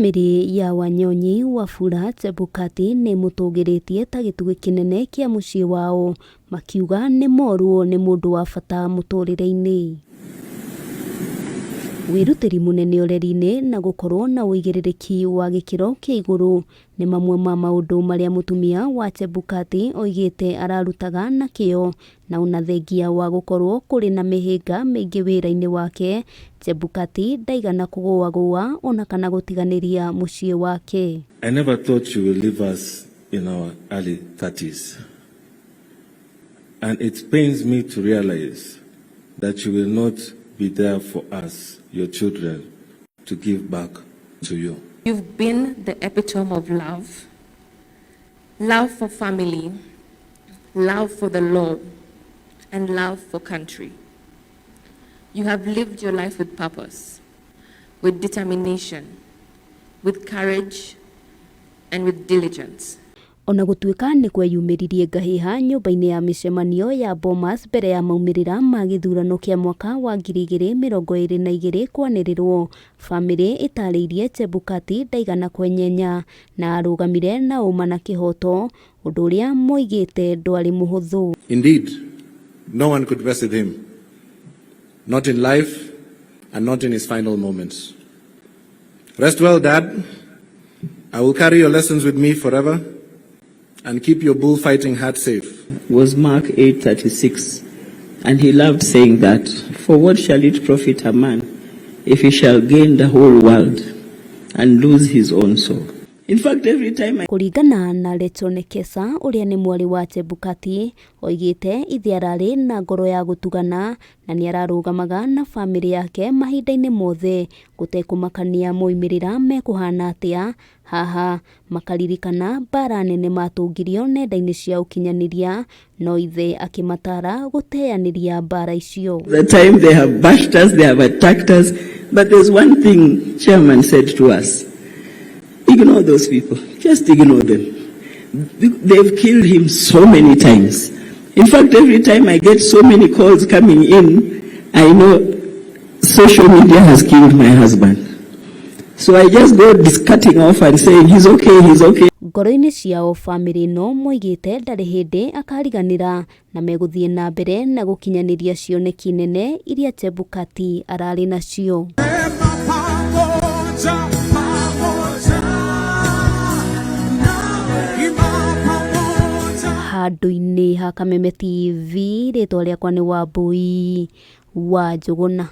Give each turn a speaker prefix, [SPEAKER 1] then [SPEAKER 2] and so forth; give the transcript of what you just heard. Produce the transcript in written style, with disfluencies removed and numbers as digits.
[SPEAKER 1] Family ya Wanyonyi Wafula Chebukati nimutugiritie ta gitugĩ kinene kia muciĩ wao, makiuga nĩ morwo nĩ mundu wa bata mũtũrĩre-inĩ. Wirutĩri munene ũreri-inĩ na gũkorwo na ũigĩrĩrĩki wa gĩkĩro kĩa igũrũ nĩ mamwe ma maũndũ marĩa mũtumia wa Chebukati oigĩte ararutaga na kĩo, na unathengia wa gũkorwo kũrĩ na mĩhĩnga mĩingĩ wĩra-inĩ wake. Chebukati ndaigana kũgũagũa ona kana gũtiganĩria mũciĩ wake.
[SPEAKER 2] I never thought you will leave us in our early 30s. And it pains me to realize that you will not be there for us, your children, to give back to you.
[SPEAKER 3] You've been the epitome of love. Love for family, love for the Lord, and love for country. You have lived your life with purpose, with determination, with courage, and with diligence.
[SPEAKER 1] Ona gũtuĩka nĩ kweyumĩririe ngahĩha nyũmba-inĩ ya mĩcemanio ya Bomas mbere ya maumĩrĩra ma gĩthurano kĩa mwaka wa 2022 kwanĩrĩrwo, family ĩtarĩirie Chebukati ndaigana kwenyenya na arũgamire na ũma na kĩhoto, ũndũ ũrĩa moigĩte ndwarĩ mũhũthũ.
[SPEAKER 4] Indeed, no one could rest with him, not in life and not in his final moments. Rest well, Dad. I will carry your lessons with me forever and keep your bullfighting heart safe.
[SPEAKER 5] Was Mark 8:36, and he loved saying that, for what shall it profit a man if he shall gain the whole world and lose his own soul? In fact, every time
[SPEAKER 1] Kũringana na Letonekesa ũrĩa nĩ mwari wa Chebukati, oigĩte ithe ararĩ na ngoro ya gũtugana na nĩ ararũgamaga na family yake mahinda-inĩ mothe gũtekũmakania moimĩrĩra mekũhana atĩa. Haha makaririkana mbara nene matũngirio nenda-inĩ cia ũkinyanĩria, no ithe akĩmatara gũteanĩria mbara icio.
[SPEAKER 5] The time they have bashed us, they have attacked us, but there's one thing Chairman said to us: ignore those people, just ignore them. They've killed him so many times. In fact, every time I get so many calls coming in, I know social media has killed my husband. So I just go discutting off and saying, he's okay, he's okay.
[SPEAKER 1] Ngoro-inĩ ciao family no moigĩte ndarĩ hĩndĩ akariganĩra na megũthiĩ na mbere na gũkinyanĩria cioneki nene iria Chebukati ararĩ nacio. Handũ-inĩ ha Kameme TV, rĩtwa rĩakwa nĩ Wambui wa Njũgũna.